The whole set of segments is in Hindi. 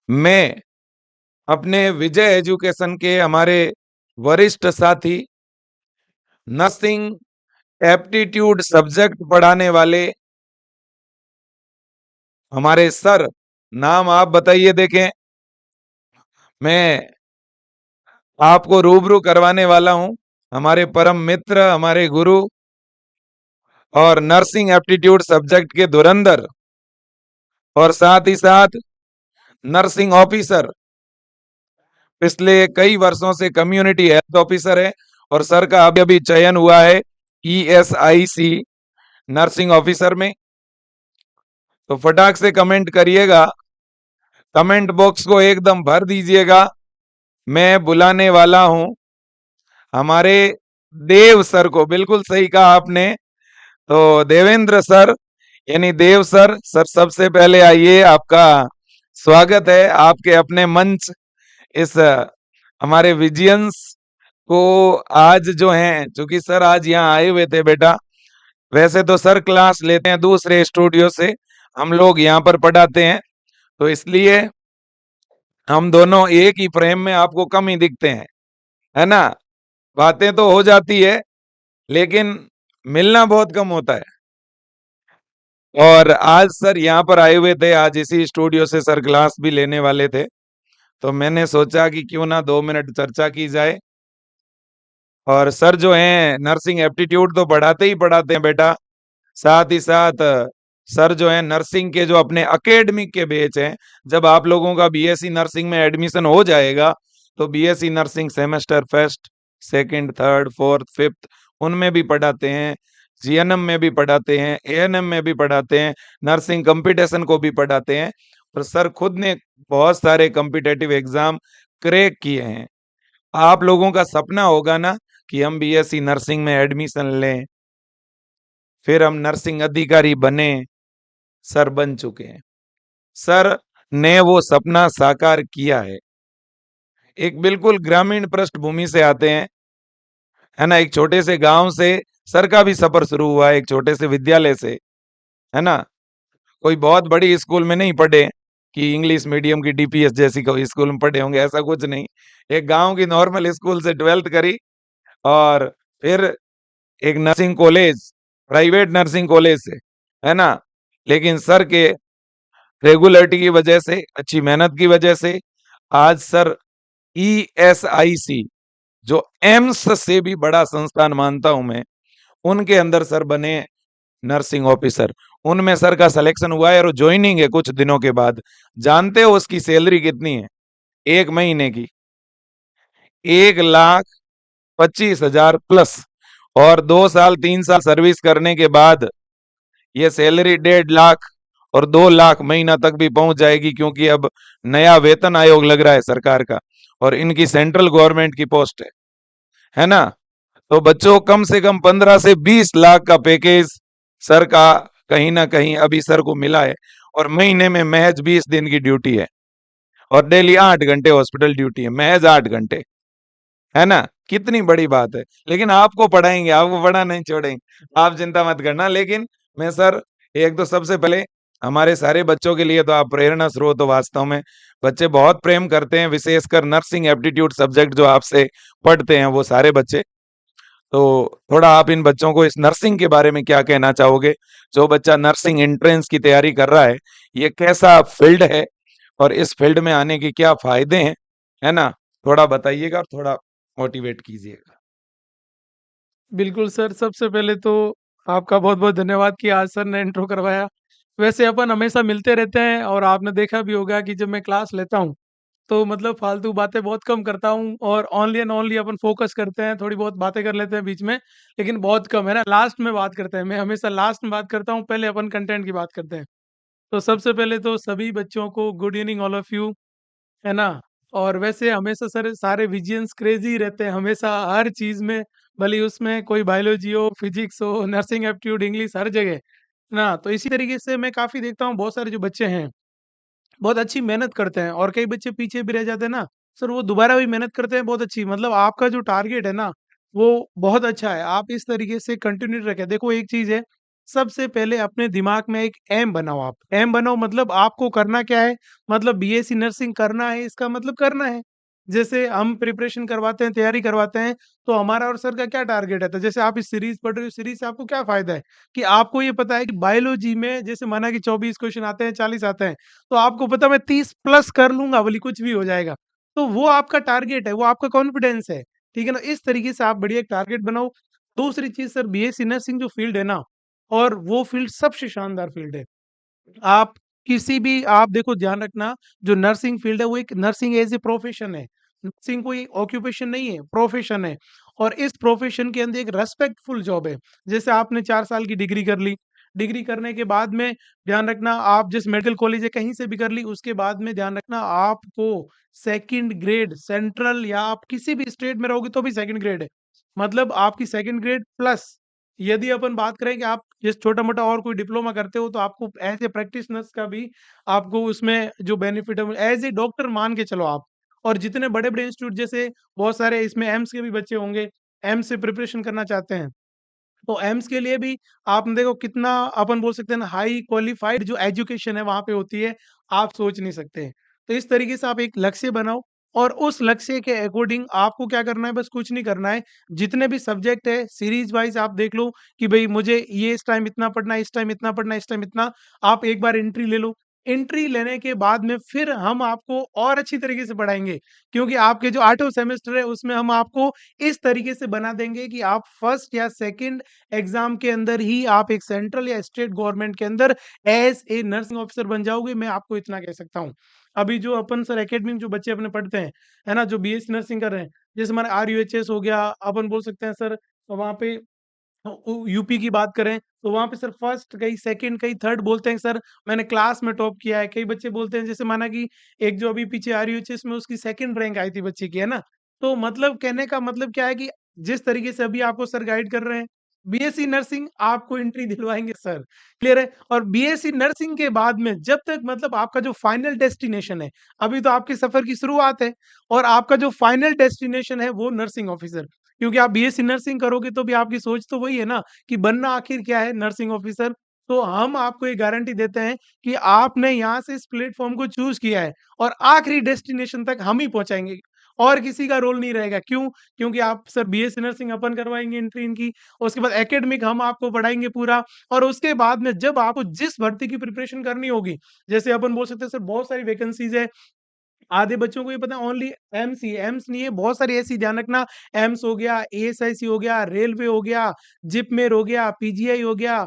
मैं अपने विजय एजुकेशन के हमारे वरिष्ठ साथी नर्सिंग एप्टीट्यूड सब्जेक्ट पढ़ाने वाले हमारे सर, नाम आप बताइए देखें। मैं आपको रूबरू करवाने वाला हूं हमारे परम मित्र, हमारे गुरु और नर्सिंग एप्टीट्यूड सब्जेक्ट के धुरंधर और साथ ही साथ नर्सिंग ऑफिसर, पिछले कई वर्षों से कम्युनिटी हेल्थ ऑफिसर है और सर का अभी अभी चयन हुआ है ESIC नर्सिंग ऑफिसर में। तो फटाक से कमेंट करिएगा, कमेंट बॉक्स को एकदम भर दीजिएगा। मैं बुलाने वाला हूं हमारे देव सर को। बिल्कुल सही कहा आपने। तो देवेंद्र सर यानी देव सर, सर सबसे पहले आइए, आपका स्वागत है आपके अपने मंच इस हमारे विजियंस को। आज जो हैं, चूंकि सर आज यहाँ आए हुए थे बेटा, वैसे तो सर क्लास लेते हैं दूसरे स्टूडियो से, हम लोग यहाँ पर पढ़ाते हैं, तो इसलिए हम दोनों एक ही फ्रेम में आपको कम ही दिखते हैं, है ना। बातें तो हो जाती है लेकिन मिलना बहुत कम होता है। और आज सर यहाँ पर आए हुए थे, आज इसी स्टूडियो से सर क्लास भी लेने वाले थे, तो मैंने सोचा कि क्यों ना 2 मिनट चर्चा की जाए। और सर जो हैं नर्सिंग एप्टीट्यूड तो पढ़ाते ही पढ़ाते हैं बेटा, साथ ही साथ सर जो है नर्सिंग के जो अपने अकेडमिक के बैच हैं, जब आप लोगों का BSc नर्सिंग में एडमिशन हो जाएगा तो BSc nursing semester first, second, third, fourth, fifth उनमें भी पढ़ाते हैं, GNM में भी पढ़ाते हैं, ANM में भी पढ़ाते हैं, नर्सिंग कंपटीशन को भी पढ़ाते हैं। और सर खुद ने बहुत सारे कॉम्पिटेटिव एग्जाम क्रैक किए हैं। आप लोगों का सपना होगा ना कि हम BSc नर्सिंग में एडमिशन लें, फिर हम नर्सिंग अधिकारी बने। सर बन चुके हैं, सर ने वो सपना साकार किया है। एक बिल्कुल ग्रामीण पृष्ठभूमि से आते हैं, है ना, एक छोटे से गांव से सर का भी सफर शुरू हुआ है, एक छोटे से विद्यालय से, है ना। कोई बहुत बड़ी स्कूल में नहीं पढ़े कि इंग्लिश मीडियम की DPS जैसी कोई स्कूल में पढ़े होंगे, ऐसा कुछ नहीं। एक गांव की नॉर्मल स्कूल से 12th करी और फिर एक nursing college, private nursing college से, है ना। लेकिन सर के रेगुलरिटी की वजह से, अच्छी मेहनत की वजह से आज सर ESIC, जो एम्स से भी बड़ा संस्थान मानता हूं मैं, उनके अंदर सर बने नर्सिंग ऑफिसर। उनमें सर का सिलेक्शन हुआ है और ज्वाइनिंग है कुछ दिनों के बाद। जानते हो उसकी सैलरी कितनी है एक महीने की? 1,25,000 प्लस। और 2 साल 3 साल सर्विस करने के बाद ये सैलरी 1.5 लाख और 2 लाख महीना तक भी पहुंच जाएगी, क्योंकि अब नया वेतन आयोग लग रहा है सरकार का और इनकी सेंट्रल गवर्नमेंट की पोस्ट है ना। तो बच्चों, कम से कम 15 से 20 लाख का पैकेज सर का कहीं ना कहीं अभी सर को मिला है। और महीने में महज 20 दिन की ड्यूटी है और डेली 8 घंटे हॉस्पिटल ड्यूटी है, महज 8 घंटे, है ना। कितनी बड़ी बात है। लेकिन आपको पढ़ाएंगे, आपको पढ़ा नहीं छोड़ेंगे, आप चिंता मत करना। लेकिन मैं सर, एक तो सबसे पहले हमारे सारे बच्चों के लिए तो आप प्रेरणा स्रोत हो वास्तव में। बच्चे बहुत प्रेम करते हैं, विशेषकर नर्सिंग एप्टीट्यूड सब्जेक्ट जो आपसे पढ़ते हैं वो सारे बच्चे। तो थोड़ा आप इन बच्चों को इस नर्सिंग के बारे में क्या कहना चाहोगे? जो बच्चा नर्सिंग एंट्रेंस की तैयारी कर रहा है, ये कैसा फील्ड है और इस फील्ड में आने के क्या फायदे हैं, है ना। थोड़ा बताइएगा, थोड़ा मोटिवेट कीजिएगा। बिल्कुल सर, सबसे पहले तो आपका बहुत-बहुत धन्यवाद कि आज सर ने इंट्रो करवाया। वैसे अपन हमेशा मिलते रहते हैं और आपने देखा भी होगा कि जब मैं क्लास लेता हूँ, तो मतलब फालतू बातें बहुत कम करता हूँ और only and only upon focus करते हैं, थोड़ी बहुत बातें कर लेते हैं बीच में, लेकिन बहुत कम, है ना? लास्ट में बात करते हैं, मैं हमेशा लास्ट में बात करता हूँ, पहले अपन कंटेंट की बात करते हैं। तो सबसे पहले तो सभी बच्चों को good evening all of you, है ना? और वैसे हमेशा सर सारे विजियंस क्रेज़ी रहते हैं, हमेशा हर चीज़ में, भले ही उसमें कोई बायोलॉजी हो, फिज़िक्स हो, नर्सिंग एप्टीट्यूड, इंग्लिश हर जगह, है ना? तो इसी तरीके से मैं काफ़ी देखता हूँ बहुत सारे जो बच्चे हैं, बहुत अच्छी मेहनत करते हैं और कई बच्चे पीछे भी रह जाते हैं ना, सर वो दोबारा भी मेहनत करते हैं बहुत अच्छी। मतलब आपका जो टारगेट है ना, वो बहुत अच्छा है, आप इस तरीके से कंटिन्यू रखें। देखो एक चीज़ है, सबसे पहले अपने दिमाग में एक एम बनाओ आप। एम बनाओ मतलब आपको करना क्या है? मतलब बीएससी नर्सिंग करना है, इसका मतलब करना है। जैसे हम प्रिपरेशन करवाते हैं, तैयारी करवाते हैं, तो हमारा और सर का क्या टारगेट है? तो जैसे आप इस सीरीज़ पढ़ रहे हो, सीरीज़ से आपको क्या फ़ायदा है? कि आपको ये पता है कि बायोलॉजी में जैसे माना कि 24 क्वेश्चन आते हैं, 40 आते हैं, तो आपको पता है मैं 30 प्लस कर लूँगा, भले कुछ भी हो जाएगा। तो वो आपका टारगेट है, वो आपका कॉन्फिडेंस है, ठीक है ना? इस तरीके से आप बढ़िया एक टारगेट बनाओ। दूसरी चीज़ सर बीएससी नर्सिंग जो फ़ील्ड है ना और वो फ़ील्ड सबसे शानदार फ़ील्ड है। आप किसी भी आप देखो ध्यान रखना जो नर्सिंग फ़ील्ड है वो एक नर्सिंग एज़ ए प्रोफ़ेशन है। नर्सिंग कोई ऑक्यूपेशन नहीं है, प्रोफ़ेशन है और इस प्रोफ़ेशन के अंदर एक रिस्पेक्टफुल जॉब है। जैसे आपने 4 साल की डिग्री कर ली, डिग्री करने के बाद में ध्यान रखना आप जिस मेडिकल कॉलेज या कहीं से भी कर ली उसके बाद में ध्यान रखना आपको सेकंड ग्रेड सेंट्रल या आप किसी भी स्टेट में रहोगे तो भी सेकंड ग्रेड है। मतलब आपकी सेकंड ग्रेड प्लस यदि अपन बात करें कि आप जिस छोटा-मोटा और कोई डिप्लोमा करते हो तो आपको एज़ ए प्रैक्टिशनर्स का भी आपको उसमें जो बेनिफिट है एज़ ए डॉक्टर मान के चलो आप। और जितने बड़े-बड़े इंस्टीट्यूट जैसे बहुत सारे इसमें एम्स के भी बच्चे होंगे, एम्स से प्रिपरेशन करना चाहते हैं। तो एम्स के लिए भी आप देखो कितना अपन बोल सकते हैं ना हाई क्वालिफाइड जो एजुकेशन है वहाँ पे होती है, आप सोच नहीं सकते। तो इस तरीके से आप एक लक्ष्य बनाओ और उस लक्ष्य के अकॉर्डिंग आपको क्या करना है बस कुछ नहीं करना है। जितने भी सब्जेक्ट है सीरीज़ वाइज़ आप देख लो कि भई मुझे ये इस टाइम इतना पढ़ना है, इस टाइम इतना पढ़ना है, इस टाइम इतना। आप एक बार एंट्री ले लो। एंट्री लेने के बाद में फिर हम आपको और अच्छी तरीके से पढ़ाएँगे क्योंकि आपके जो 8वाँ सेमेस्टर है उसमें हम आपको इस तरीके से बना देंगे कि आप फर्स्ट या सेकंड एग्ज़ाम के अंदर ही आप एक सेंट्रल या स्टेट गवर्नमेंट के अंदर एज़ ए नर्सिंग ऑफिसर बन जाओगे, मैं आपको इतना कह सकता हूँ। अभी जो अपन सर एकेडमी में जो बच्चे अपने पढ़ते हैं, है ना? जो बीएससी नर्सिंग कर रहे हैं, जैसे हमारा आरयूएचएस हो गया, अपन बोल सकते हैं सर वहाँ पे यूपी की बात करें, तो वहाँ पे सर फर्स्ट कहीं सेकंड कहीं थर्ड बोलते हैं सर मैंने क्लास में टॉप किया है। कई बच्चे बोलते हैं जैसे माना कि एक जो अभी पीछे आरयूएचएस में उसकी सेकंड रैंक आई थी बच्चे की, है ना? तो मतलब कहने का मतलब क्या है कि जिस तरीके से अभी आपको सर गाइड कर रहे हैं, बीएससी नर्सिंग आपको एंट्री दिलवाएँगे सर, क्लियर है? और बीएससी नर्सिंग के बाद में जब तक मतलब आपका जो फाइनल डेस्टिनेशन है, अभी तो आपके सफ़र की शुरुआत है और आपका जो फाइनल डेस्टिनेशन है वो नर्सिंग ऑफिसर। क्योंकि आप बीएससी नर्सिंग करोगे तो भी आपकी सोच तो वही है ना कि बनना आखिर क्या है नर्सिंग ऑफिसर। तो हम आपको ये गारंटी देते हैं कि आपने यहाँ से इस प्लेटफ़ॉर्म को चूज़ किया है और आखिरी डेस्टिनेशन तक हम ही पहुँचाएँगे और किसी का रोल नहीं रहेगा। क्यों? क्योंकि आप सर बीएससी नर्सिंग अपन करवाएँगे एंट्री इनकी, उसके बाद एकेडमिक हम आपको पढ़ाएँगे पूरा और उसके बाद में जब आपको जिस भर्ती की प्रिपरेशन करनी होगी, जैसे अपन बोल सकते हैं सर बहुत सारी वैकेंसीज़ है आधे बच्चों को ये पता है ओनली एम्स ही है, एम्स नहीं है, बहुत सारी ऐसी ध्यान रखना एम्स हो गया, एएसआईसी हो गया, रेलवे हो गया, जिपमेर हो गया, पीजीआई हो गया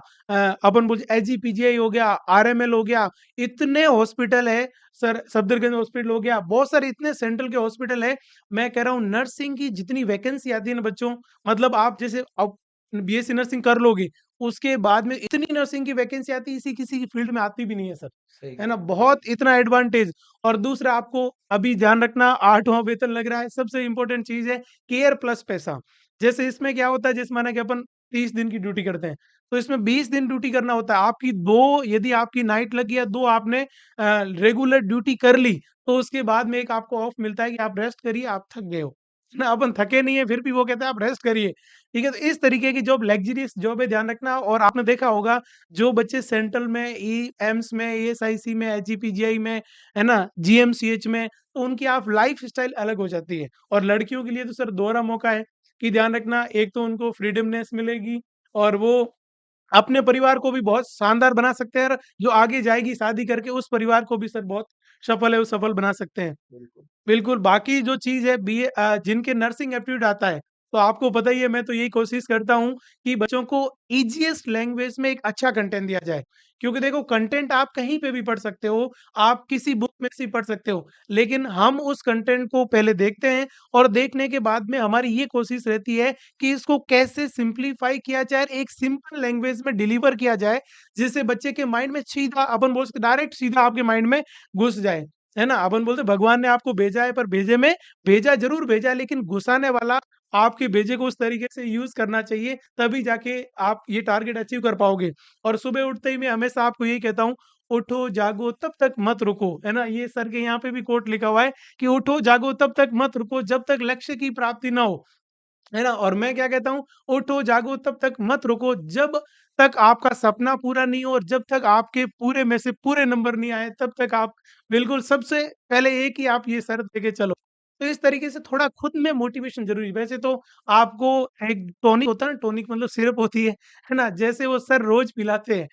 अपन बोलते एसजीपीजीआई हो गया, आरएमएल हो गया, इतने हॉस्पिटल है सर सफदरजंग हॉस्पिटल हो गया, बहुत सारे इतने सेंट्रल के हॉस्पिटल है। मैं कह रहा हूँ नर्सिंग की जितनी वैकेंसी आती है ना बच्चों, मतलब आप जैसे अब बीएससी नर्सिंग कर लोगे, उसके बाद में इतनी नर्सिंग की वैकेंसी आती है, इसी किसी की फील्ड में आती भी नहीं है सर, सही है ना? कहा। बहुत इतना एडवांटेज और दूसरा आपको अभी ध्यान रखना 8वाँ वेतन लग रहा है, सबसे इम्पोर्टेंट चीज़ है केयर प्लस पैसा। जैसे इसमें क्या होता है जैसे माना कि अपन 30 दिन की ड्यूटी करते हैं, तो इसमें 20 दिन ड्यूटी करना होता है। आपकी 2 यदि आपकी नाइट लगी है, 2 आपने रेगुलर ड्यूटी कर ली, तो उसके बाद में एक आपको ऑफ मिलता है कि आप रेस्ट करिए, आप थक गए हो। ना अपन थके नहीं है, फिर भी वो कहता है आप रेस्ट करिए, ठीक है? तो इस तरीके की जॉब लग्ज़रियस जॉब है, ध्यान रखना और आपने देखा होगा जो बच्चे सेंट्रल में, एम्स में, ईएसआईसी में, एसजीपीजीआई में, है ना? जीएमसीएच में, तो उनकी आप लाइफ़स्टाइल अलग हो जाती है और लड़कियों के लिए तो सर दोहरा मौका है कि ध्यान रखना, एक तो उनको फ्रीडमनेस मिलेगी और वो अपने परिवार को भी बहुत शानदार बना सकते हैं और जो आगे जाएगी शादी करके उस परिवार को भी सर बहुत सफल है, वो सफल बना सकते हैं। बिल्कुल। बिल्कुल, बाकी जो चीज़ है जिनके नर्सिंग एप्टीट्यूड आता है, तो आपको पता ही है मैं तो यही कोशिश करता हूँ कि बच्चों को ईज़ीएस्ट लैंग्वेज में एक अच्छा कंटेंट दिया जाए। क्योंकि देखो कंटेंट आप कहीं पे भी पढ़ सकते हो, आप किसी बुक में से पढ़ सकते हो, लेकिन हम उस कंटेंट को पहले देखते हैं और देखने के बाद में हमारी ये कोशिश रहती है कि इसको कैसे सिम्प्लीफाई किया जाए, एक सिंपल लैंग्वेज में डिलीवर किया जाए, जिससे बच्चे के माइंड में सीधा अपन बोल सकते डायरेक्ट सीधा आपके माइंड में घुस जाए। है ना? अपन बोलते हैं भगवान ने आपको भेजा है पर भेजे में भेजा ज़रूर भेजा है लेकिन घुसाने वाला आपके भेजे को उस तरीके से यूज़ करना चाहिए, तभी जाके आप ये टारगेट अचीव कर पाओगे। और सुबह उठते ही मैं हमेशा आपको यही कहता हूँ, उठो जागो तब तक मत रुको, है ना? ये सर के यहाँ पे भी कोट लिखा हुआ है कि उठो जागो तब तक मत रुको जब तक लक्ष्य की प्राप्ति ना हो। है ना? और मैं क्या कहता हूँ, उठो जागो तब तक मत रुको जब तक आपका सपना पूरा नहीं हो और जब तक आपके पूरे में से पूरे नंबर नहीं आए, तब तक आप बिल्कुल सबसे पहले एक ही आप ये शर्त लेके चलो। तो इस तरीके से थोड़ा खुद में मोटिवेशन ज़रूरी है। वैसे तो आपको एक टॉनिक होता है ना, टॉनिक मतलब सिरप होती है ना? जैसे वो सर रोज़ पिलाते हैं,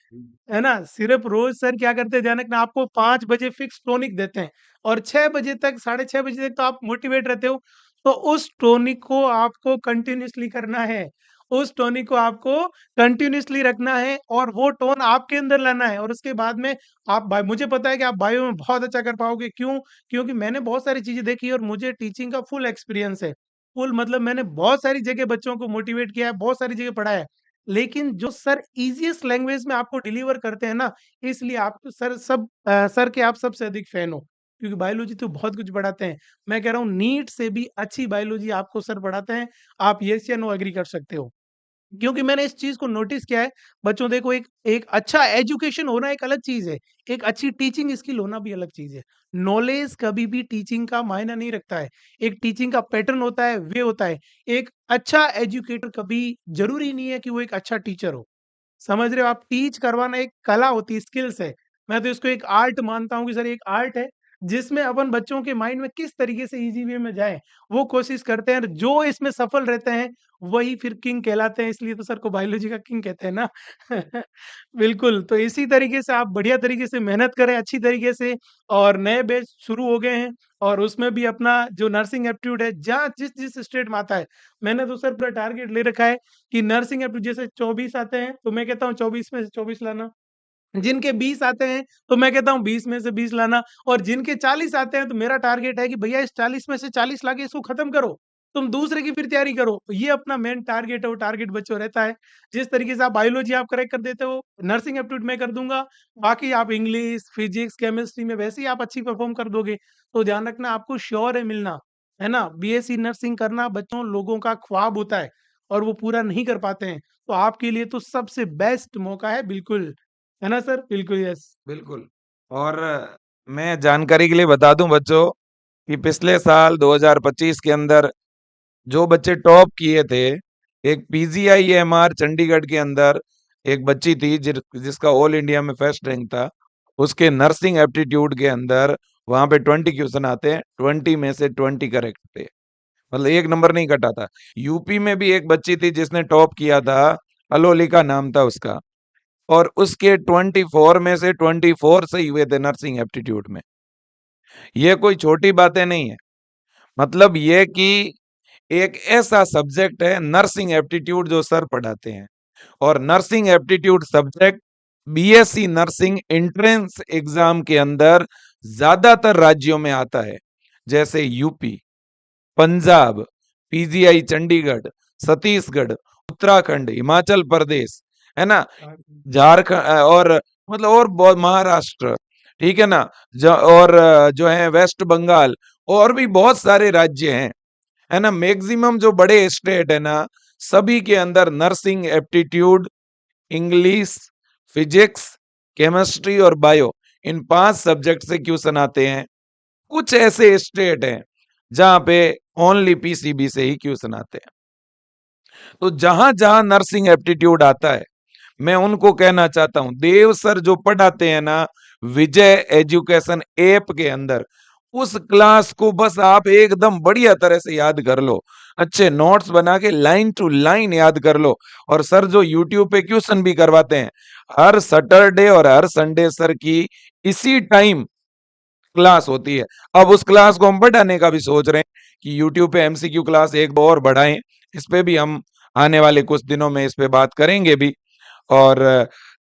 है ना? सिर्फ़ रोज़ सर क्या करते हैं, ध्यान रखना, आपको 5 बजे फिक्स टॉनिक देते हैं और 6 बजे तक, साढ़े 6 बजे तक तो आप मोटिवेट रहते हो। तो उस टॉनिक को आपको कंटीन्यूअसली करना है। उस टॉनिक को आपको कंटीन्यूअसली रखना है और वो टोन आपके अंदर लाना है और उसके बाद में आप बाय मुझे पता है कि आप बायो में बहुत अच्छा कर पाओगे। क्यों? क्योंकि मैंने बहुत सारी चीज़ें देखी है और मुझे टीचिंग का फुल एक्सपीरियंस है। फुल मतलब मैंने बहुत सारी जगह बच्चों को मोटिवेट किया है, बहुत सारी जगह पढ़ाया है। लेकिन जो सर ईज़ीएस्ट लैंग्वेज में आपको डिलीवर करते हैं ना, इसलिए आप तो सर के आप सबसे अधिक फ़ैन हो। क्योंकि बायोलॉजी तो बहुत कुछ पढ़ाते हैं। मैं कह रहा हूँ नीट से भी अच्छी बायोलॉजी आपको सर पढ़ाते हैं। आप येस या नो एग्री कर सकते हो। क्योंकि मैंने इस चीज़ को नोटिस किया है, बच्चों देखो एक एक अच्छा एजुकेशन होना एक अलग चीज़ है, एक अच्छी टीचिंग स्किल होना भी अलग चीज़ है। नॉलेज कभी भी टीचिंग का मायना नहीं रखता है, एक टीचिंग का पैटर्न होता है, वे होता है। एक अच्छा एजुकेटर कभी ज़रूरी नहीं है कि वो एक अच्छा टीचर हो। समझ रहे हो आप? टीच करवाना एक कला होती है, स्किल्स है। मैं तो इसको एक आर्ट मानता हूँ कि सर एक आर्ट है, जिसमें अपन बच्चों के माइंड में किस तरीके से ईज़ी वे में जाएँ, वो कोशिश करते हैं और जो इसमें सफल रहते हैं, वही फिर किंग कहलाते हैं, इसलिए तो सर को बायोलॉजी का किंग कहते हैं ना। बिल्कुल, तो इसी तरीके से आप बढ़िया तरीके से मेहनत करें अच्छी तरीके से और नए बैच शुरू हो गए हैं और उसमें भी अपना जो नर्सिंग एप्टीट्यूड है, जहाँ जिस-जिस स्टेट में आता है, मैंने तो सर पूरा टारगेट ले रखा है कि नर्सिंग एप्टीट्यूड जैसे 24 आते हैं, तो मैं कहता हूँ 24 में से 24 लाना। जिनके 20 आते हैं, तो मैं कहता हूँ 20 में से 20 लाना और जिनके 40 आते हैं, तो मेरा टारगेट है कि भैया इस 40 में से 40 लाके इसको खत्म करो। तुम दूसरे की फिर तैयारी करो। ये अपना मेन टारगेट है, वो टारगेट बच्चों रहता है। जिस तरीके से आप बायोलॉजी आप क्रैक कर देते हो, नर्सिंग एप्टीट्यूड मैं कर दूँगा। बाकी आप इंग्लिश, फिजिक्स, केमिस्ट्री में वैसे ही आप अच्छी परफ़ॉर्म कर दोगे। तो ध्यान रखना आपको श्योर है मिलना, है ना? बीएससी नर्सिंग करना बच्चों लोगों का ख्वाब होता है और वो पूरा नहीं कर पाते हैं। तो आपके लिए तो सबसे बेस्ट मौका है बिल्कुल। है ना सर? बिल्कुल, यस। बिल्कुल। और मैं जानकारी के लिए बता दूं बच्चों कि पिछले साल 2025 के अंदर जो बच्चे टॉप किए थे, एक पीजीआईएमआर चंडीगढ़ के अंदर एक बच्ची थी जिसका ऑल इंडिया में फर्स्ट रैंक था। उसके नर्सिंग एप्टीट्यूड के अंदर वहां पे 20 क्वेश्चन आते हैं, 20 में से 20 करेक्ट थे। मतलब एक नंबर नहीं कटा था। यूपी में भी एक बच्ची थी जिसने टॉप किया था, अलोलिका नाम था उसका, और उसके 24 में से 24 सही हुए थे नर्सिंग एप्टीट्यूड में। ये कोई छोटी बातें नहीं है। मतलब ये कि एक ऐसा सब्जेक्ट है नर्सिंग एप्टीट्यूड जो सर पढ़ाते हैं, और nursing aptitude subject BSc nursing entrance exam के अंदर ज्यादातर राज्यों में आता है, जैसे यूपी, पंजाब, पीजीआई चंडीगढ़, छत्तीसगढ़, उत्तराखंड, हिमाचल प्रदेश, है ना, झारखंड, और मतलब और बहुत महाराष्ट्र, ठीक है ना, और जो है वेस्ट बंगाल, और भी बहुत सारे राज्य हैं, है ना। मैक्सिमम जो बड़े स्टेट है ना, सभी के अंदर nursing aptitude, English, physics, chemistry और बायो, इन 5 सब्जेक्ट से क्वेश्चन आते हैं। कुछ ऐसे स्टेट हैं जहां पे ओनली पीसीबी से ही क्वेश्चन आते हैं। तो जहां जहां नर्सिंग एप्टीट्यूड आता है, मैं उनको कहना चाहता हूं, देव सर जो पढ़ाते हैं ना विजय एजुकेशन ऐप के अंदर, उस क्लास को बस आप एकदम बढ़िया तरह से याद कर लो, अच्छे नोट्स बना के लाइन टू लाइन याद कर लो। और सर जो यूट्यूब पे क्वेश्चन भी करवाते हैं, हर सैटरडे और हर संडे सर की इसी टाइम क्लास होती है। अब उस क्लास को हम बढ़ाने का भी सोच रहे हैं कि यूट्यूब पे एमसीक्यू क्लास एक और बढ़ाएं। इस पे भी हम आने वाले कुछ दिनों में इस पे बात करेंगे भी। और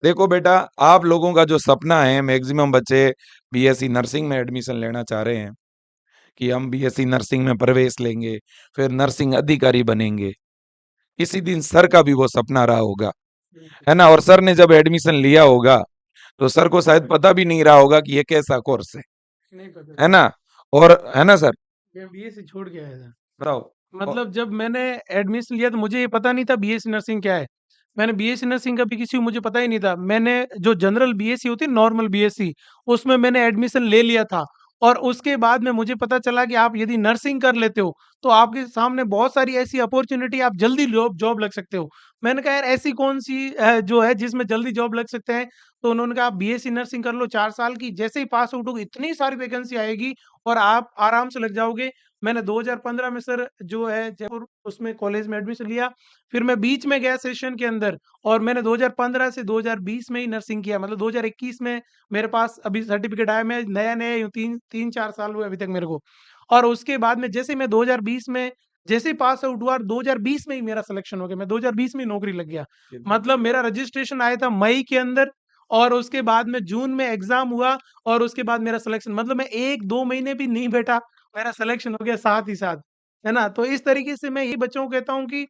देखो बेटा, आप लोगों का जो सपना है, मैक्सिमम बच्चे बीएससी नर्सिंग में एडमिशन लेना चाह रहे हैं कि हम बीएससी नर्सिंग में प्रवेश लेंगे, फिर नर्सिंग अधिकारी बनेंगे। किसी दिन सर का भी वो सपना रहा होगा, है ना। और सर ने जब एडमिशन लिया होगा तो सर को शायद पता भी नहीं रहा होगा कि ये कैसा कोर्स नहीं पता है था। ना। और है ना सर, मैं बीएससी छोड़ के आया था। बताओ। मतलब जब मैंने एडमिशन लिया तो मुझे ये पता नहीं था बीएससी नर्सिंग क्या है। मैंने बीएससी नर्सिंग का भी किसी को मुझे पता ही नहीं था। मैंने जो जनरल बीएससी होती है नॉर्मल बीएससी उसमें मैंने एडमिशन ले लिया था और उसके बाद में मुझे पता चला कि आप यदि नर्सिंग कर लेते हो, तो आपके सामने बहुत सारी ऐसी अपॉर्च्युनिटी आप जल्दी जॉब जॉब लग सकते हो। मैंने कहा यार ऐसी कौन-सी जो है जिसमें जल्दी जॉब लग सकते हैं? तो उन्होंने कहा आप बीएससी नर्सिंग कर लो 4 साल की, जैसे ही पास आउट होगे इतनी सारी वैकेंसी आएगी और आप आराम से लग जाओगे। मैंने 2015 में सर जो है जयपुर उसमें कॉलेज में एडमिशन लिया। फिर मैं बीच में गया सेशन के अंदर और मैंने 2015 से 2020 में ही नर्सिंग किया, मतलब 2021 में मेरे पास अभी सर्टिफ़िकेट आया, मैं नया-नया यूँ 3-4 साल हुए अभी तक मेरे को। और उसके बाद में जैसे ही मैं 2020 में जैसे ही पास आउट हुआ और 2020 में ही मेरा सिलेक्शन हो गया, मैं 2020 में ही नौकरी लग गया। मतलब मेरा रजिस्ट्रेशन आया था मई के अंदर और उसके बाद में जून में एग्ज़ाम हुआ और उसके बाद मेरा सिलेक्शन, मतलब मैं 1-2 महीने भी नहीं बैठा, मेरा सिलेक्शन हो गया साथ ही साथ। है ना? तो इस तरीके से मैं यही बच्चों को कहता हूँ कि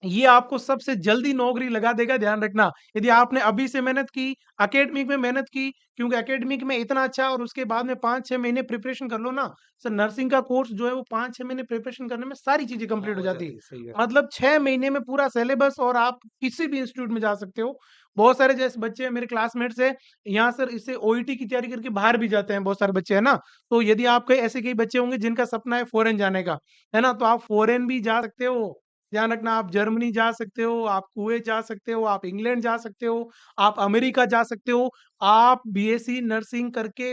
ये आपको सबसे जल्दी नौकरी लगा देगा, ध्यान रखना। यदि आपने अभी से मेहनत की, एकेडमिक में मेहनत की, क्योंकि एकेडमिक में इतना अच्छा और उसके बाद में 5-6 महीने प्रिपरेशन कर लो ना, सर नर्सिंग का कोर्स जो है वो 5-6 महीने प्रिपरेशन करने में सारी चीज़ें हाँ, कंप्लीट हो हो जाती है। जाती है, सही है। मतलब 6 महीने में पूरा सिलेबस और आप किसी भी इंस्टीट्यूट में जा सकते हो। बहुत सारे जैसे बच्चे हैं मेरे क्लासमेट्स हैं, यहाँ सर इससे ओईटी की तैयारी करके बाहर भी जाते हैं बहुत सारे बच्चे, है ना? तो यदि आप कई ऐसे कई बच्चे होंगे जिनका सपना है फॉरेन जाने का, है ना? तो आप फॉरेन भी जा सकते हो। ध्यान रखना आप जर्मनी जा सकते हो, आप कुवैत जा सकते हो, आप इंग्लैंड जा सकते हो, आप अमेरिका जा सकते हो। आप बीएससी नर्सिंग करके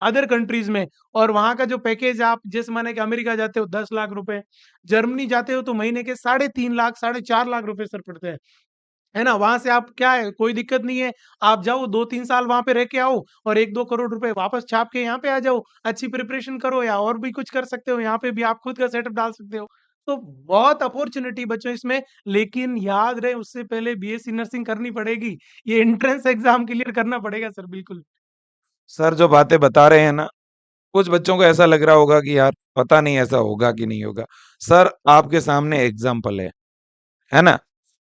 अदर कंट्रीज़ में और वहाँ का जो पैकेज आप जैसे माने कि अमेरिका जाते हो 10 लाख रुपए, जर्मनी जाते हो तो महीने के साढ़े 3 लाख, साढ़े 4 लाख रुपए सर पड़ते हैं। है ना? वहाँ से आप क्या है कोई दिक्कत नहीं है, आप जाओ 2-3 साल वहाँ पे रह के आओ और 1-2 करोड़ रुपए वापस छाप के यहाँ पे आ जाओ, अच्छी प्रिपरेशन करो या और भी कुछ कर सकते हो, यहाँ पे भी आप खुद का सेटअप डाल सकते हो। तो बहुत अपॉर्च्युनिटी बच्चों इसमें, लेकिन याद रहे उससे पहले बीएससी नर्सिंग करनी पड़ेगी। ये एंट्रेंस एग्ज़ाम क्लियर करना पड़ेगा सर बिल्कुल। सर जो बातें बता रहे हैं ना, कुछ बच्चों को ऐसा लग रहा होगा कि यार पता नहीं ऐसा होगा कि नहीं होगा। सर आपके सामने एग्ज़ाम्पल है ना?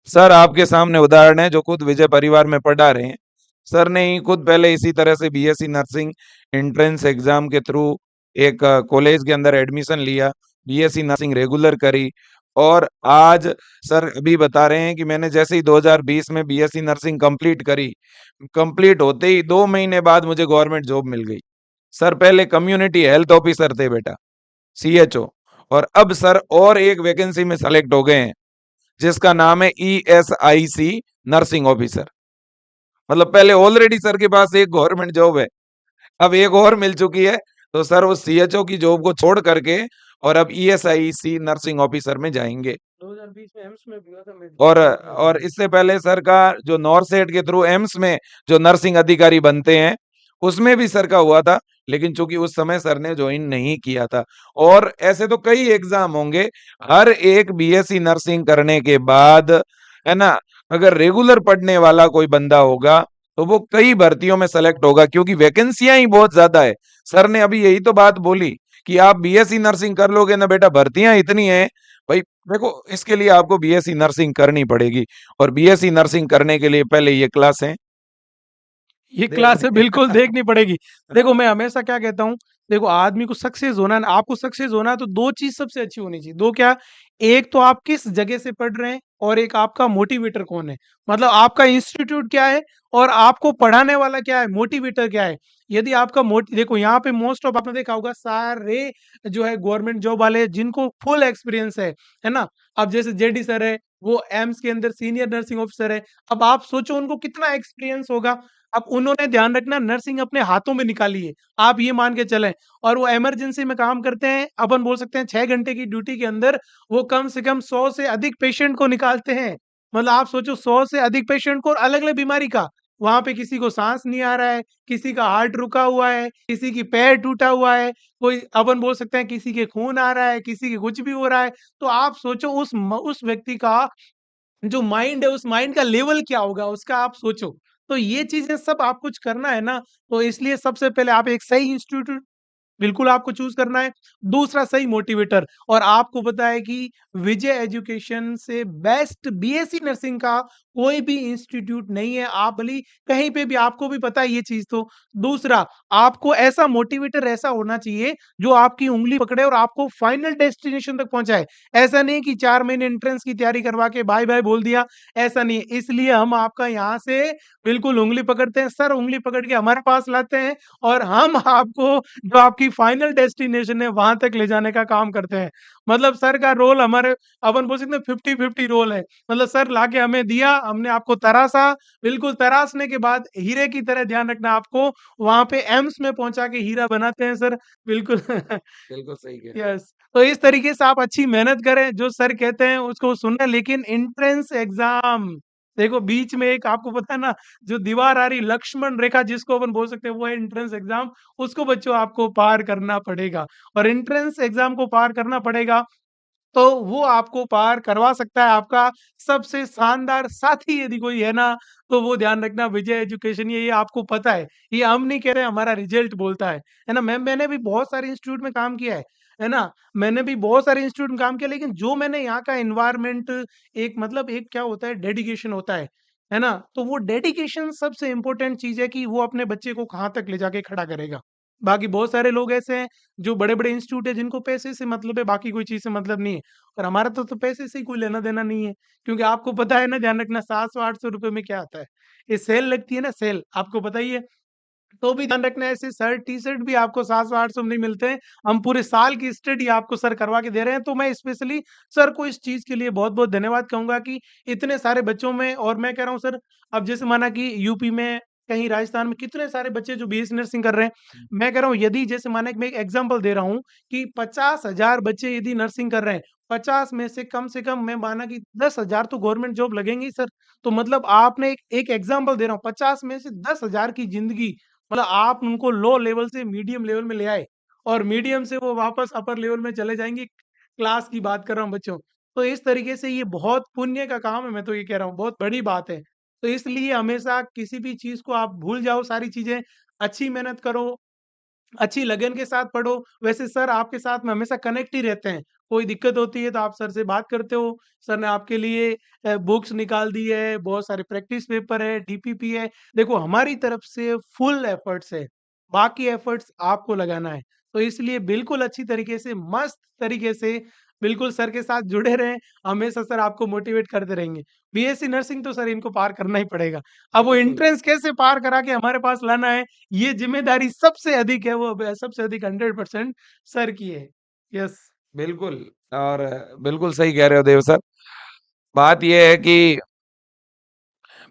सर आपके सामने उदाहरण है जो खुद विजय परिवार में पढ़ा रहे हैं। सर ने ही खुद पहले इसी तरह से बीएससी नर्सिंग एंट्रेंस एग्ज़ाम के थ्रू एक कॉलेज के अंदर एडमिशन लिया, बीएससी नर्सिंग रेगुलर करी और आज सर अभी बता रहे हैं कि मैंने जैसे ही 2020 में बीएससी नर्सिंग कंप्लीट करी, कंप्लीट होते ही 2 महीने बाद मुझे गवर्नमेंट जॉब मिल गई। सर पहले कम्युनिटी हेल्थ ऑफिसर थे बेटा, सीएचओ और अब सर और एक वैकेंसी में सेलेक्ट हो गए हैं, जिसका नाम है ईएसआईसी नर्सिंग ऑफिसर। मतलब पहले ऑलरेडी सर के पास एक गवर्नमेंट जॉब है, अब एक और मिल चुकी है, तो सर उस सीएचओ की जॉब को छोड़ करके और अब ईएसआईसी नर्सिंग ऑफिसर में जाएँगे। 2020 में एम्स में भी हुआ था और इससे पहले सर का जो नॉरसेट के थ्रू एम्स में जो नर्सिंग अधिकारी बनते हैं, उसमें भी सर का हुआ था, लेकिन चूँकि उस समय सर ने जॉइन नहीं किया था। और ऐसे तो कई एग्ज़ाम होंगे, हर एक बीएससी नर्सिंग करने के बाद, है ना? अगर रेगुलर पढ़ने वाला कोई बंदा होगा, तो वो कई भर्तियों में सेलेक्ट होगा क्योंकि वैकेंसियाँ ही बहुत ज़्यादा है। सर ने अभी यही तो बात बोली कि आप बीएससी नर्सिंग कर लोगे ना बेटा, भर्तियाँ इतनी हैं, भई देखो इसके लिए आपको बीएससी नर्सिंग करनी पड़ेगी और बीएससी नर्सिंग करने के लिए पहले ये क्लासें ये क्लासें देखनी बिल्कुल देखनी पड़ेगी। देखो मैं हमेशा क्या कहता हूँ, देखो आदमी को सक्सेस होना है ना, आपको सक्सेस होना है तो 2 चीज़ सबसे अच्छी होनी चाहिए। 2 क्या? एक तो आप किस जगह से पढ़ रहे हैं और एक आपका मोटिवेटर कौन है। मतलब आपका इंस्टीट्यूट क्या है और आपको पढ़ाने वाला क्या है, मोटिवेटर क्या है। यदि आपका देखो यहाँ पे मोस्ट ऑफ आपने देखा होगा सारे जो है गवर्नमेंट जॉब वाले जिनको फुल एक्सपीरियंस है ना? अब जैसे जेडी सर है, वो एम्स के अंदर सीनियर नर्सिंग ऑफिसर है। अब आप सोचो उनको कितना एक्सपीरियंस होगा। अब उन्होंने ध्यान रखना नर्सिंग अपने हाथों में निकाली है, आप ये मान के चलें और वो इमरजेंसी में काम करते हैं, अपन बोल सकते हैं 6 घंटे की ड्यूटी के अंदर वो कम से कम 100 से अधिक पेशेंट को निकालते हैं। मतलब आप सोचो 100 से अधिक पेशेंट को और अलग-अलग बीमारी का। वहाँ पे किसी को साँस नहीं आ रहा है, किसी का हार्ट रुका हुआ है, किसी की पैर टूटा हुआ है, कोई अपन बोल सकते हैं किसी के खून आ रहा है, किसी के कुछ भी हो रहा है। तो आप सोचो उस व्यक्ति का जो माइंड है, उस माइंड का लेवल क्या होगा, उसका आप सोचो। तो ये चीज़ें सब आप कुछ करना है ना, तो इसलिए सबसे पहले आप एक सही इंस्टीट्यूट बिल्कुल आपको चूज़ करना है। दूसरा सही मोटिवेटर और आपको पता है कि विजय एजुकेशन से बेस्ट बीएससी नर्सिंग का कोई भी इंस्टीट्यूट नहीं है, आप भले ही कहीं पे भी आपको भी पता है ये चीज़ तो। दूसरा, आपको ऐसा मोटिवेटर ऐसा होना चाहिए जो आपकी उँगली पकड़े और आपको फाइनल डेस्टिनेशन तक पहुँचाए। ऐसा नहीं कि 4 महीने एंट्रेंस की तैयारी करवा के बाय-बाय बोल दिया, ऐसा नहीं है। इसलिए हम आपका यहाँ से बिल्कुल उँगली पकड़ते हैं, सर उँगली पकड़ के हमारे पास लाते हैं और हम आपको जो आपकी फाइनल डेस्टिनेशन है वहाँ तक ले जाने का काम करते हैं। मतलब सर का रोल हमारे अपन बोल सकते हैं 50-50 रोल है। मतलब सर लाके हमें दिया, हमने आपको तरासा, बिल्कुल तराशने के बाद हीरे की तरह ध्यान रखना आपको वहाँ पे एम्स में पहुँचा के हीरा बनाते हैं सर, बिल्कुल। बिल्कुल सही कह रहे यस, तो इस तरीके से आप अच्छी मेहनत करें, जो सर कहते हैं उसको सुनें, लेकिन एंट्रेंस एग्ज़ाम देखो बीच में एक आपको पता है ना, जो दीवार आ रही लक्ष्मण रेखा जिसको अपन बोल सकते हैं वो है एंट्रेंस एग्ज़ाम, उसको बच्चों आपको पार करना पड़ेगा और एंट्रेंस एग्ज़ाम को पार करना पड़ेगा तो वो आपको पार करवा सकता है आपका सबसे शानदार साथी यदि कोई है ना, तो वो ध्यान रखना विजय एजुकेशन ये आपको पता है। ये हम नहीं कह रहे हमारा रिज़ल्ट बोलता है ना? मैंने भी बहुत सारे इंस्टीट्यूट में काम किया है ना? मैंने भी बहुत सारे इंस्टीट्यूट में काम किया लेकिन जो मैंने यहाँ का एनवायरनमेंट एक मतलब एक क्या होता है डेडिकेशन होता है ना? तो वो डेडिकेशन सबसे इम्पोर्टेंट चीज़ है कि वो अपने बच्चे को कहाँ तक ले जाके खड़ा करेगा। बाकी बहुत सारे लोग ऐसे हैं जो बड़े-बड़े इंस्टीट्यूट है जिनको पैसे से मतलब है, बाकी कोई चीज़ से मतलब नहीं है। और हमारा तो पैसे से ही कोई लेना-देना नहीं है। क्योंकि आपको पता है ना ध्यान रखना 700-800 रुपए में क्या आता है। ये सेल लगती है ना सेल, आपको पता ही है। तो भी ध्यान रखना ऐसे शर्ट, टी-शर्ट भी आपको 700-800 में नहीं मिलते हैं। हम पूरे साल की स्टडी आपको सर करवा के दे रहे हैं। तो मैं स्पेशली सर को इस चीज़ के लिए बहुत-बहुत धन्यवाद कहूँगा कि इतने सारे बच्चों में और मैं कह रहा हूँ सर अब जैसे माना कि यूपी में, कहीं राजस्थान में कितने सारे बच्चे जो बीएससी नर्सिंग कर रहे हैं। मैं कह रहा हूँ यदि जैसे माना कि मैं एक एग्ज़ाम्पल दे रहा हूँ कि 50,000 बच्चे यदि नर्सिंग कर रहे हैं, 50 में से कम मैं माना कि 10,000 तो गवर्नमेंट जॉब लगेंगी ही सर। तो मतलब आपने एक एक एग्ज़ाम्पल दे रहा हूँ 50 में से 10,000 की ज़िंदगी मतलब आप उनको लो लेवल से मीडियम लेवल में ले आए और मीडियम से वो वापस अपर लेवल में चले जाएँगे, क्लास की बात कर रहा हूँ बच्चों। तो इस तरीके से ये बहुत पुण्य का काम है मैं तो ये कह रहा हूँ, बहुत बड़ी बात है। तो इसलिए हमेशा किसी भी चीज़ को आप भूल जाओ सारी चीज़ें, अच्छी मेहनत करो, अच्छी लगन के साथ पढ़ो। वैसे सर आपके साथ में हमेशा कनेक्ट ही रहते हैं। कोई दिक्कत होती है तो आप सर से बात करते हो। सर ने आपके लिए बुक्स निकाल दी है, बहुत सारे प्रैक्टिस पेपर है, डीपीपी है। देखो हमारी तरफ से फुल एफर्ट्स है, बाकी एफर्ट्स आपको लगाना है। तो इसलिए बिल्कुल अच्छी तरीके से, मस्त तरीके से बिल्कुल सर के साथ जुड़े रहें। हमेशा सर आपको मोटिवेट करते रहेंगे। बीएससी नर्सिंग तो सर इनको पार करना ही पड़ेगा। अब वो बिल्कुल, एंट्रेंस कैसे पार करा के हमारे पास लाना है ये ज़िम्मेदारी सबसे अधिक है वो ब सबसे अधिक 100% सर की है। यस। बिल्कुल और बिल्कुल सही कह रहे हो देव सर। बात ये है कि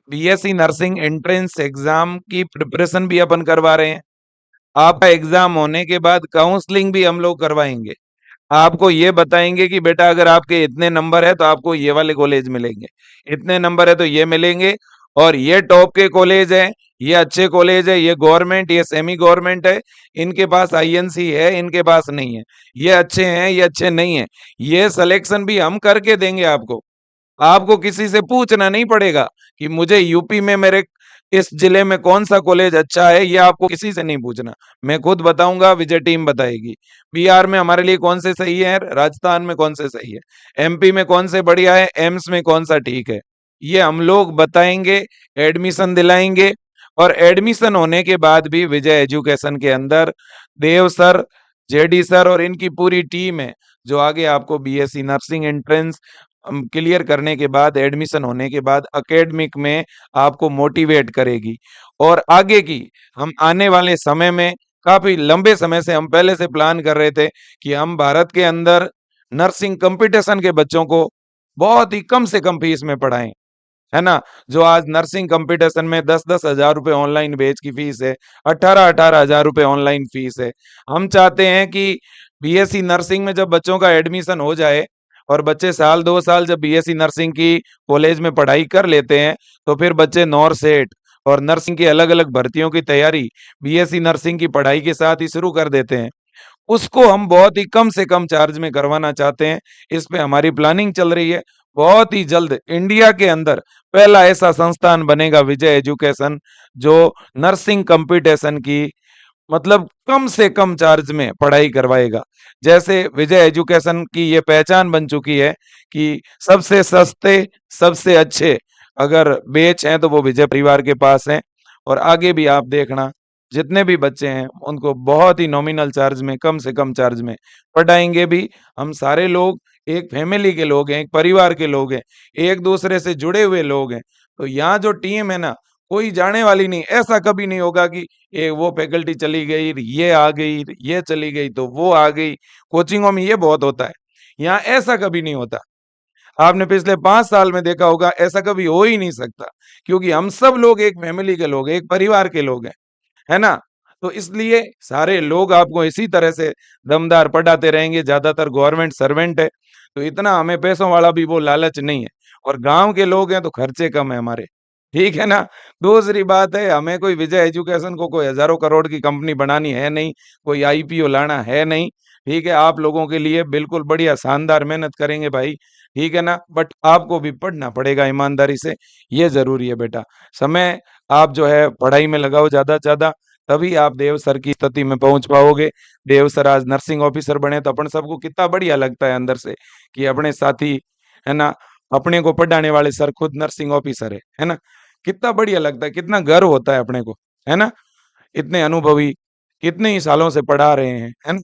बीएससी नर्सिंग एंट्रेंस एग्ज़ाम की प्रिपरेशन भी अपन करवा रहे हैं। आपका एग्ज़ाम होने के बाद काउंसलिंग भी हम लोग करवाएँगे। आपको ये बताएँगे कि बेटा अगर आपके इतने नंबर है तो आपको ये वाले कॉलेज मिलेंगे, इतने नंबर है तो ये मिलेंगे और ये टॉप के कॉलेज हैं, ये अच्छे कॉलेज है, ये गवर्नमेंट, ये सेमी गवर्नमेंट है, इनके पास आईएनसी है, इनके पास नहीं है। ये अच्छे हैं, ये अच्छे नहीं हैं। ये सिलेक्शन भी हम करके देंगे आपको। आपको किसी से पूछना नहीं पड़ेगा कि मुझे यूपी में मेरे इस जिले में कौन-सा कॉलेज अच्छा है, ये आपको किसी से नहीं पूछना। मैं खुद बताऊँगा, विजय टीम बताएगी। बिहार में हमारे लिए कौन से सही है, राजस्थान में कौन से सही है, एमपी में कौन से बढ़िया है, एम्स में कौन-सा ठीक है। ये हम लोग बताएँगे, एडमिशन दिलाएँगे और एडमिशन होने के बाद भी विजय एजुकेशन के अंदर देव सर, जेडी सर और इनकी पूरी टीम है, जो आगे आपको बीएससी नर्सिंग एंट्रेंस क्लियर करने के बाद एडमिशन होने के बाद एकेडमिक में आपको मोटिवेट करेगी और आगे की हम आने वाले समय में काफ़ी लंबे समय से हम पहले से प्लान कर रहे थे कि हम भारत के अंदर नर्सिंग कॉम्पिटिशन के बच्चों को बहुत ही कम से कम फीस में पढ़ाएँ, है ना? जो आज नर्सिंग कॉम्पिटिशन में 10-10 हज़ार रुपए ऑनलाइन बैच की फीस है, 18-18 हज़ार रुपए ऑनलाइन फीस है। हम चाहते हैं कि बीएससी नर्सिंग में जब बच्चों का एडमिशन हो जाए और बच्चे साल 2 साल जब बीएससी नर्सिंग की कॉलेज में पढ़ाई कर लेते हैं, तो फिर बच्चे नॉर-सेट और नर्सिंग की अलग-अलग भर्तियों की तैयारी बीएससी नर्सिंग की पढ़ाई के साथ ही शुरू कर देते हैं। उसको हम बहुत ही कम से कम चार्ज में करवाना चाहते हैं। इस पे हमारी प्लानिंग चल रही है। बहुत ही जल्द इंडिया के अंदर पहला ऐसा संस्थान बनेगा विजय एजुकेशन जो नर्सिंग कॉम्पिटिशन की मतलब कम से कम चार्ज में पढ़ाई करवाएगा। जैसे विजय एजुकेशन की ये पहचान बन चुकी है कि सबसे सस्ते, सबसे अच्छे अगर बैच हैं तो वो विजय परिवार के पास हैं। और आगे भी आप देखना, जितने भी बच्चे हैं उनको बहुत ही नॉमिनल चार्ज में, कम से कम चार्ज में पढ़ाएंगे भी। हम सारे लोग एक फैमिली के लोग हैं, एक परिवार के लोग हैं, एक दूसरे से जुड़े हुए लोग हैं। तो यहाँ जो टीम है ना, कोई जाने वाली नहीं। ऐसा कभी नहीं होगा कि ये वो फैकल्टी चली गई, ये आ गई, ये चली गई तो वो आ गई। कोचिंगों में ये बहुत होता है, यहाँ ऐसा कभी नहीं होता। आपने पिछले 5 साल में देखा होगा, ऐसा कभी हो ही नहीं सकता, क्योंकि हम सब लोग एक फैमिली के लोग हैं, एक परिवार के लोग हैं, है ना? तो इसलिए सारे लोग आपको इसी तरह से दमदार पढ़ाते रहेंगे। ज़्यादातर गवर्नमेंट सर्वेंट है, तो इतना हमें पैसों वाला भी वो लालच नहीं है। और गाँव के लोग हैं तो खर्चे कम है हमारे, ठीक है ना? दूसरी बात है, हमें कोई विजय एजुकेशन को कोई हज़ारों करोड़ की कंपनी बनानी है नहीं, कोई आईपीओ लाना है नहीं, ठीक है? आप लोगों के लिए बिल्कुल बढ़िया शानदार मेहनत करेंगे भाई, ठीक है ना? बट आपको भी पढ़ना पड़ेगा ईमानदारी से, ये ज़रूरी है बेटा। समय आप जो है पढ़ाई में लगाओ ज़्यादा से ज़्यादा, तभी आप देव सर की स्थिति में पहुँच पाओगे। देव सर आज नर्सिंग ऑफिसर बने तो अपन सबको कितना बढ़िया लगता है अंदर से कि अपने साथी, है ना? अपने को पढ़ाने वाले सर खुद नर्सिंग ऑफिसर है ना? कितना बढ़िया लगता है, कितना गर्व होता है अपने को, है ना? इतने अनुभवी, कितने ही सालों से पढ़ा रहे हैं, है ना?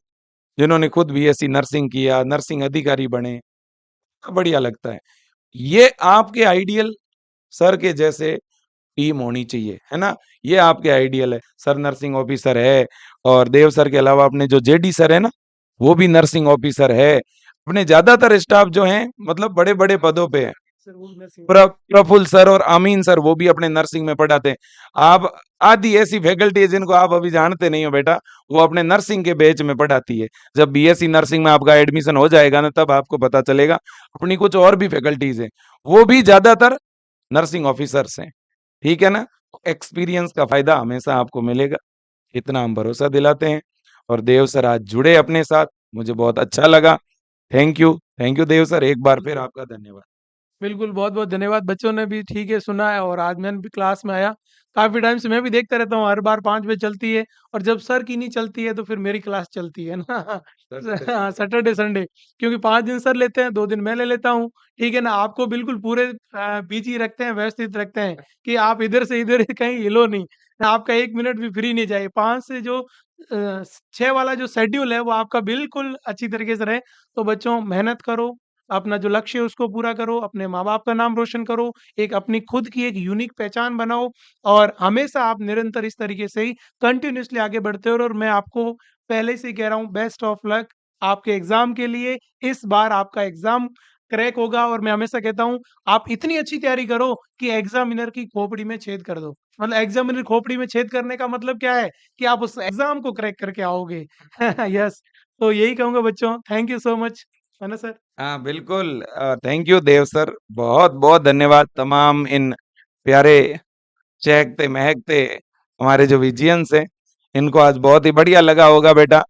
जिन्होंने खुद बीएससी नर्सिंग किया, नर्सिंग अधिकारी बने, बढ़िया लगता है। ये आपके आइडियल सर के जैसे टीम होनी चाहिए, है ना? ये आपके आइडियल है। सर नर्सिंग ऑफिसर है और देव सर के अलावा अपने जो जेडी सर है ना, वो भी नर्सिंग ऑफिसर है। अपने ज़्यादातर स्टाफ जो हैं मतलब बड़े-बड़े पदों पे हैं। सर वो नर्सिंग प्रफुल्ल सर और आमीन सर वो भी अपने नर्सिंग में पढ़ाते हैं। आप आधी ऐसी फैकल्टी है जिनको आप अभी जानते नहीं हो बेटा, वो अपने नर्सिंग के बैच में पढ़ाती है। जब बीएससी नर्सिंग में आपका एडमिशन हो जाएगा ना, तब आपको पता चलेगा। अपनी कुछ और भी फैकल्टीज़ हैं, वो भी ज़्यादातर नर्सिंग ऑफिसर्स हैं, ठीक है ना? एक्सपीरियंस का फ़ायदा हमेशा आपको मिलेगा, इतना हम भरोसा दिलाते हैं। और देव सर आज जुड़े अपने साथ, मुझे बहुत अच्छा लगा। थैंक यू देव सर, एक बार फिर बिल्कुल। आपका धन्यवाद। बिल्कुल, बहुत-बहुत धन्यवाद। बच्चों ने भी ठीक है सुना है और आज मैं भी क्लास में आया। काफ़ी टाइम से मैं भी देखता रहता हूँ, हर बार 5 बजे चलती है और जब सर की नहीं चलती है तो फिर मेरी क्लास चलती है ना। सैटरडे हाँ, संडे। सैटरडे, संडे क्योंकि 5 दिन सर लेते हैं, 2 दिन मैं ले लेता हूँ, ठीक है ना? आपको बिल्कुल पूरे बिज़ी रखते हैं, व्यवस्थित रखते हैं कि आप इधर से इधर कहीं हिलो नहीं। आपका 1 मिनट भी फ्री नहीं जाए। 5 से जो 6 वाला जो शेड्यूल है वो आपका बिल्कुल अच्छी तरीके से रहे। तो बच्चों मेहनत करो, अपना जो लक्ष्य है उसको पूरा करो, अपने माँ-बाप का नाम रोशन करो, एक अपनी खुद की एक यूनिक पहचान बनाओ और हमेशा आप निरंतर इस तरीके से ही कंटिन्यूअसली आगे बढ़ते हो और मैं आपको पहले से ही कह रहा हूँ बेस्ट ऑफ लक आपके एग्ज़ाम के लिए। इस बार आपका एग्ज़ाम क्रैक होगा और मैं हमेशा कहता हूँ आप इतनी अच्छी तैयारी करो कि एग्ज़ामिनर की खोपड़ी में छेद कर दो। मतलब एग्ज़ामिनर खोपड़ी में छेद करने का मतलब क्या है कि आप उस एग्ज़ाम को क्रैक करके आओगे। यस, तो यही कहूँगा बच्चों, थैंक यू सो मच। है ना सर? हाँ, बिल्कुल थैंक यू देव सर, बहुत-बहुत धन्यवाद तमाम इन प्यारे, चहकते, महकते हमारे जो विजियंस हैं, इनको आज बहुत ही बढ़िया लगा होगा बेटा।